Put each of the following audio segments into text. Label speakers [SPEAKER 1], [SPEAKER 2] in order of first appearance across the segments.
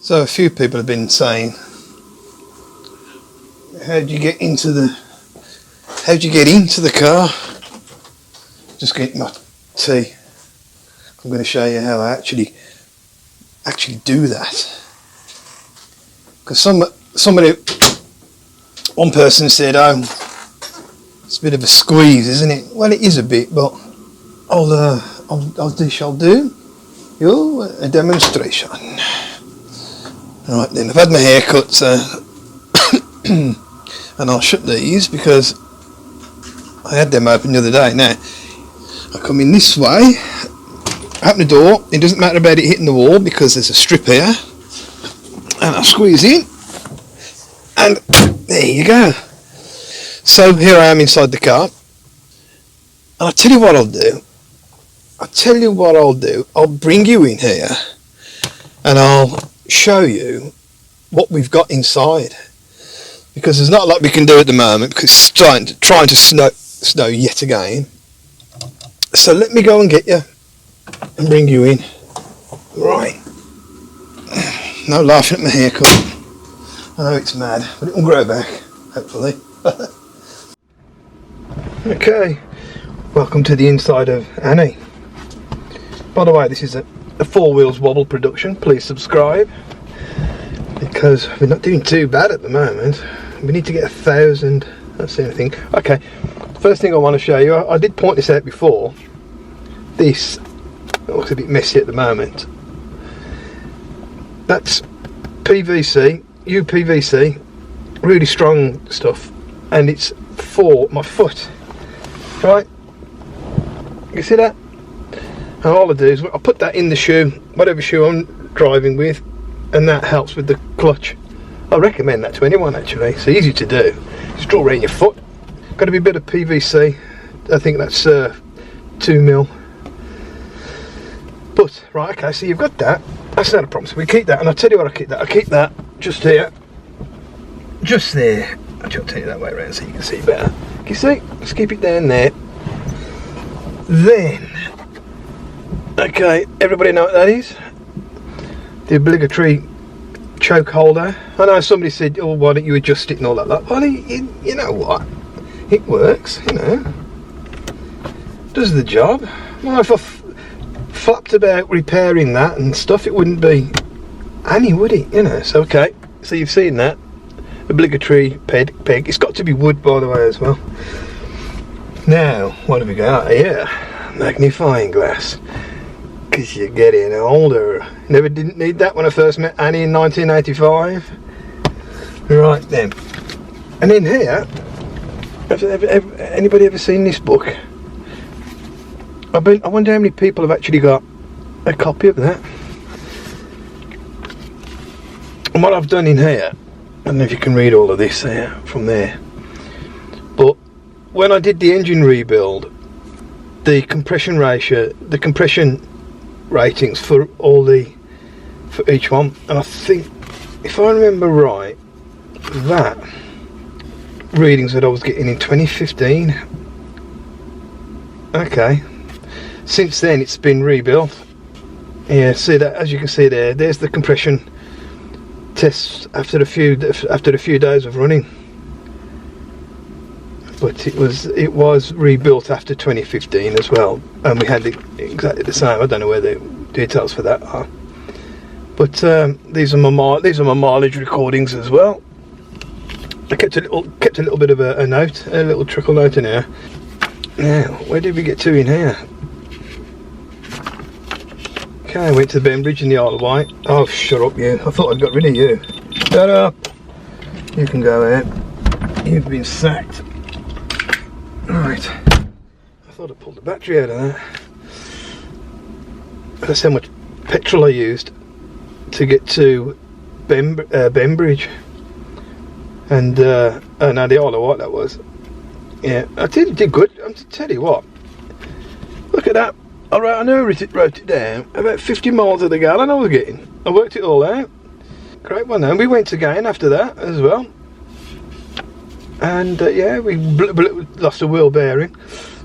[SPEAKER 1] So a few people have been saying, how'd you get into the car? Just getting my tea. I'm going to show you how I actually do that. Because one person said, oh, it's a bit of a squeeze, isn't it? Well, it is a bit, but I'll do you a demonstration. Right then, I've had my hair cut, so and I'll shut these because I had them open the other day. Now, I come in this way, open the door, it doesn't matter about it hitting the wall because there's a strip here, and I squeeze in, and there you go. So here I am inside the car, and I'll tell you what I'll do. I'll bring you in here, and I'll show you what we've got inside, because there's not a lot we can do at the moment because it's trying to snow yet again. So let me go and get you and bring you in. Right, no laughing at my haircut. I know it's mad, but it will grow back, hopefully. Okay, welcome to the inside of Annie. By the way, this is a Four Wheels Wobble production. Please subscribe, because we're not doing too bad at the moment. We need to get 1,000. That's the only thing. Okay, first thing I want to show you, I did point this out before. This looks a bit messy at the moment. That's PVC, UPVC, really strong stuff, and it's for my foot. Right? You see that? And all I do is I put that in the shoe, whatever shoe I'm driving with, and that helps with the clutch. I recommend that to anyone actually. It's easy to do. Just draw around your foot. Got to be a bit of PVC. I think that's 2mm. But right, okay. So you've got that. That's not a problem. So we keep that, and I'll tell you what I keep that. I keep that just here, just there. Actually, I'll take it that way around so you can see better. Can you see? Let's keep it down there. Then, okay, everybody know what that is? The obligatory choke holder. I know somebody said, oh, why don't you adjust it and all that. Well, you know what? It works, you know. Does the job. Well, if I flapped about repairing that and stuff, it wouldn't be any, would it? You know, so okay. So you've seen that. Obligatory peg. It's got to be wood, by the way, as well. Now, what have we got here? Magnifying glass. Because you're getting older. Didn't need that when I first met Annie in 1985. Right then. And in here, anybody ever seen this book? I wonder how many people have actually got a copy of that. And what I've done in here, I don't know if you can read all of this here from there, but when I did the engine rebuild, the compression ratings for each one, and I think, if I remember right, that readings that I was getting in 2015. Okay, since then it's been rebuilt. Yeah, see that, as you can see there's the compression tests after a few days of running. But it was rebuilt after 2015 as well, and we had it exactly the same. I don't know where the details for that are, but these are my mileage recordings as well. I kept a little bit of a note, a little trickle note in here. Now, where did we get to in here? Okay, I went to the Bembridge in the Isle of Wight. Oh, shut up, you! I thought I'd got rid of you. Shut up! You can go out. You've been sacked. Right, I thought I pulled the battery out of that. That's how much petrol I used to get to Bembridge, and no, the Isle of Wight that was. Yeah, I did good. I'm to tell you what. Look at that. I know I wrote it down. About 50 miles of the gallon I was getting. I worked it all out. Great one. And we went again after that as well. And yeah, we lost a wheel bearing,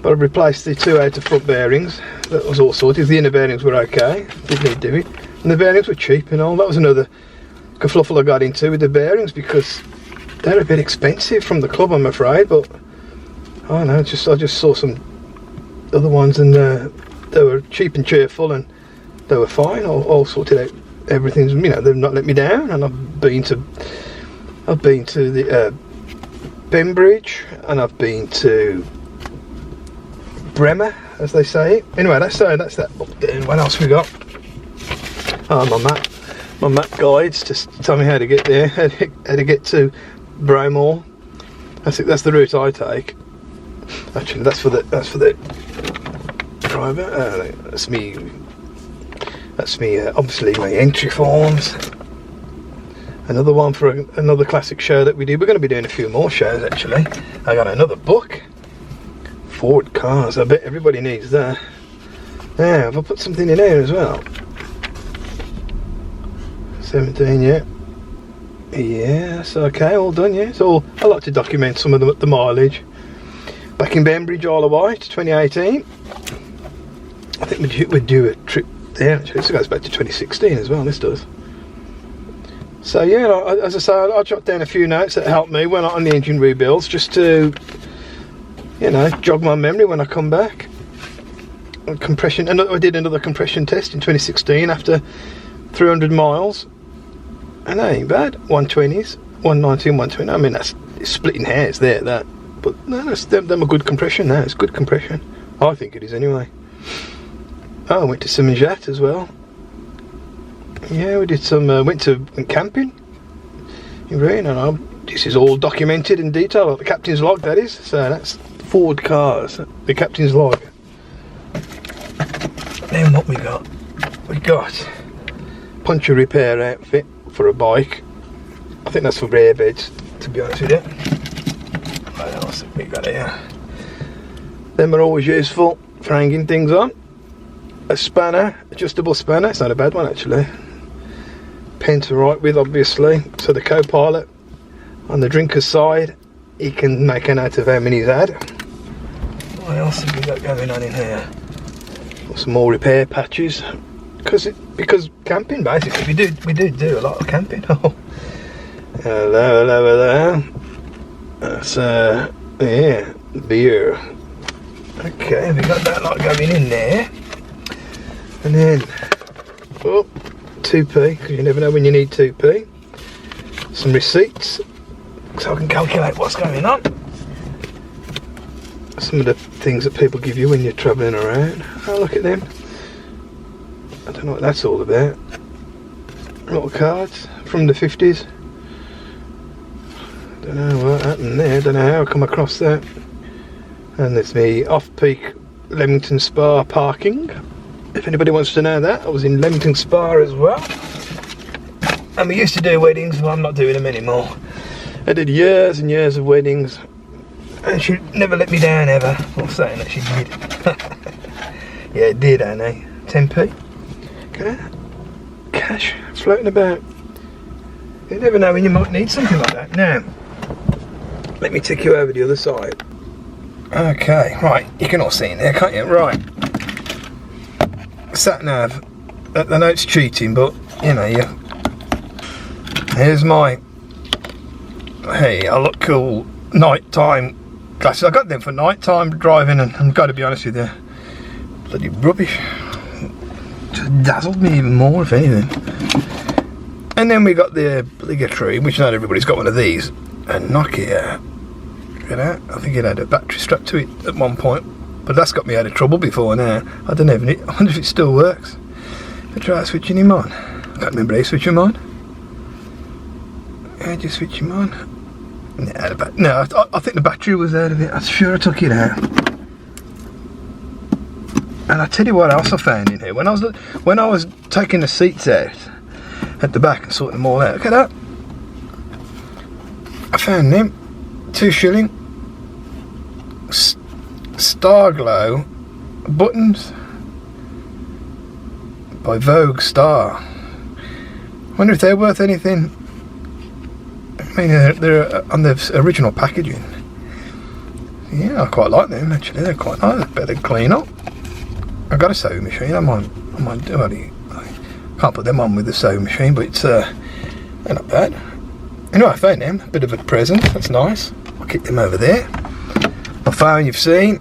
[SPEAKER 1] but I replaced the two outer front bearings. That was all sorted. The inner bearings were okay, didn't need doing, and the bearings were cheap and all. That was another kerfluffle I got into with the bearings, because they're a bit expensive from the club, I'm afraid. But I don't know, I just saw some other ones, and they were cheap and cheerful, and they were fine. All sorted out. Everything's, you know, they've not let me down. And I've been to the Bembridge, and I've been to Bremer, as they say. Anyway, that's that book there. What else we got? Oh, my map guides just tell me how to get there, how to get to Bramall. That's the route I take. Actually, that's for the driver. That's me. Obviously my entry forms. Another one for another classic show that we do. We're going to be doing a few more shows actually. I got another book. Ford cars. I bet everybody needs that. Yeah, have I put something in here as well? 17, yeah. Yeah, that's okay, all done, yeah. So I like to document some of the mileage. Back in Bembridge all the way to 2018. I think we'd do a trip there actually. This goes back to 2016 as well, this does. So yeah, as I say, I'll jot down a few notes that help me when I'm on the engine rebuilds, just to, you know, jog my memory when I come back. Compression, and I did another compression test in 2016 after 300 miles. And that ain't bad. 120s, 190 and 120. I mean, that's splitting hairs there, that. But no, that's them a good compression now. It's good compression. I think it is anyway. Oh, I went to Simonjat as well. Yeah, we did some, went camping in rain, and this is all documented in detail, like the captain's log, that is. So that's Ford cars, the captain's log. Then what we got? We got puncture repair outfit for a bike. I think that's for rear beds, to be honest with you. What else have we got here? Them are always useful for hanging things on. A spanner, adjustable spanner. It's not a bad one actually. Pen to write with, obviously. So the co-pilot on the drinker's side, he can make a note of how many he's had. What else have we got going on in here? Some more repair patches. Because camping, basically, we do a lot of camping. Oh, hello. That's yeah, beer. Okay, we got that lot going in there, and then 2p, because you never know when you need 2p. Some receipts, so I can calculate what's going on. Some of the things that people give you when you're travelling around. Oh, look at them. I don't know what that's all about. Little cards from the 50s. Don't know what happened there. Don't know how I come across that. And there's me off-peak Leamington Spa parking. If anybody wants to know that, I was in Leamington Spa as well. And we used to do weddings, but I'm not doing them anymore. I did years and years of weddings, and she never let me down ever. I'm saying that she did. Yeah, it did, Annie. 10p. Okay. Cash floating about. You never know when you might need something like that. Now, let me take you over the other side. Okay, right. You can all see in there, can't you? Right. Sat nav. I know it's cheating, but you know, here's my. Hey, I look cool. Nighttime glasses. I got them for nighttime driving, and I've got to be honest with you, bloody rubbish. Just dazzled me even more, if anything. And then we got the obligatory, which not everybody's got one of these, a Nokia. Look at that. I think it had a battery strapped to it at one point, but that's got me out of trouble before now. I don't even. I wonder if it still works. I try switching him on. I can't remember how to switch him on. How do you switch him on? No, I think the battery was out of it. I'm sure I took it out. And I tell you what else I found in here. When I was taking the seats out at the back and sorting them all out. Look at that. I found them. 2 shilling. Starglow buttons by Vogue Star. Wonder if they're worth anything. I mean, they're on the original packaging. Yeah, I quite like them actually. They're quite nice. Better clean up. I've got a sewing machine. I might do it. I can't put them on with the sewing machine, but it's they're not bad. Anyway, I found them, a bit of a present, that's nice. I'll keep them over there. My phone you've seen.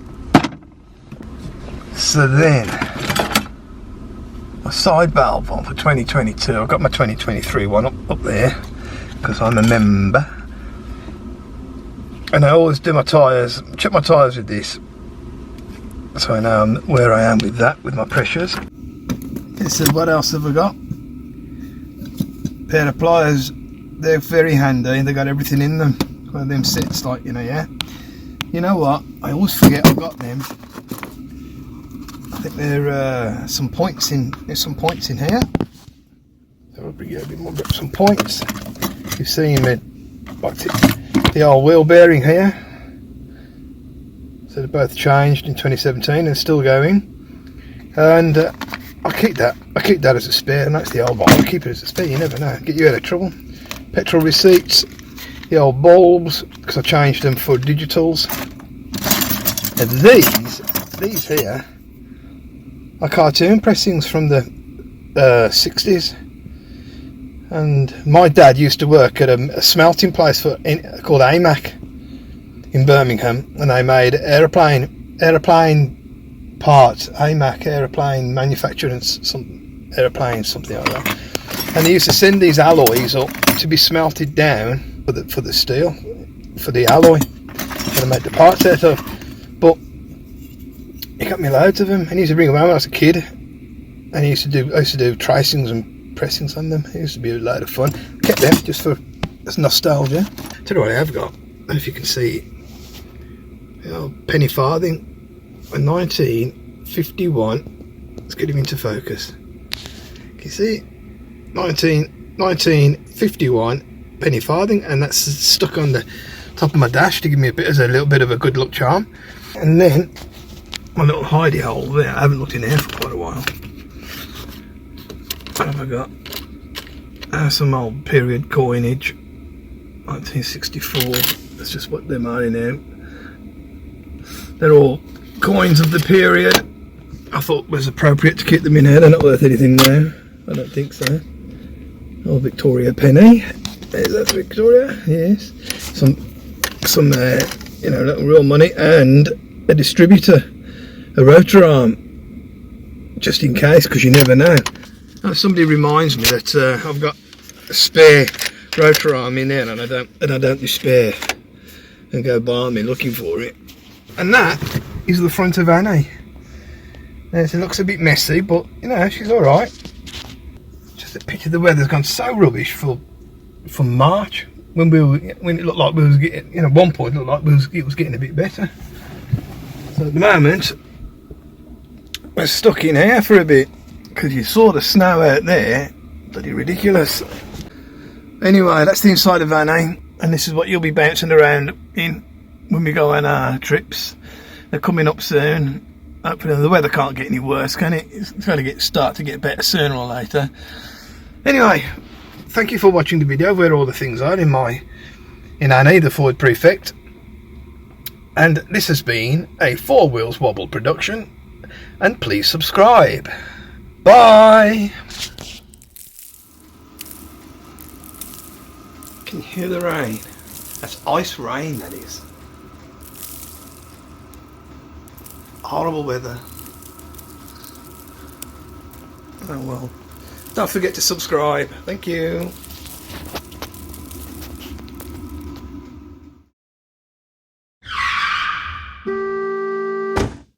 [SPEAKER 1] So then, my side valve one for 2022. I've got my 2023 one up there, because I'm a member. And I always do my tyres, check my tyres with this. So I know where I am with that, with my pressures. This is what else have I got? Pair of pliers. They're very handy. They got everything in them. One of them sets, like, you know, yeah. You know what? I always forget I've got them. I think there are some points in. There's some points in here. So I'll bring you a bit more. Some points. You've seen the old wheel bearing here. So they're both changed in 2017 and still going. And I'll keep that. I keep that as a spare, and that's the old one. I'll keep it as a spare. You never know. Get you out of trouble. Petrol receipts, the old bulbs, because I changed them for digitals. And these here are cartoon pressings from the 60s. And my dad used to work at a smelting place called AMAC in Birmingham, and they made aeroplane parts. AMAC, aeroplane manufacturing, some airplanes, something like that. And they used to send these alloys up to be smelted down for the steel, for the alloy, to make the parts out of. But he got me loads of them, and he used to bring them home when I was a kid. And I used to do tracings and pressings on them. It used to be a load of fun. Kept them just for nostalgia. Tell you what I have got. I don't know if you can see. Penny farthing, a 1951. Let's get him into focus. Can you see? 1951 penny farthing, and that's stuck on the top of my dash to give me a little bit of a good luck charm. And then my little hidey hole there. I haven't looked in there for quite a while. What have I got? Some old period coinage, 1964. That's just what they're are now. They're all coins of the period. I thought it was appropriate to keep them in here. They're not worth anything now. I don't think so. Oh, Victoria penny. Is that Victoria? Yes. Some you know, little real money, and a distributor, a rotor arm, just in case, because you never know. Now, somebody reminds me that I've got a spare rotor arm in there, and I don't despair and go balmy looking for it. And that is the front of Annie. It looks a bit messy, but you know, she's all right. Just a picture. The weather's gone so rubbish from March, when it looked like we was getting, you know, at one point it looked like it was getting a bit better. So at the moment we're stuck in here for a bit, because you saw the snow out there. Bloody ridiculous. Anyway, that's the inside of Annie, and this is what you'll be bouncing around in when we go on our trips. They're coming up soon. Hopefully the weather can't get any worse, can it? It's going to start to get better sooner or later. Anyway, thank you for watching the video where all the things are in Annie, the Ford Prefect. And this has been a Four Wheels Wobble production. And please subscribe. Bye. Can you hear the rain? That's ice rain, that is. Horrible weather. Oh well. Don't forget to subscribe. Thank you.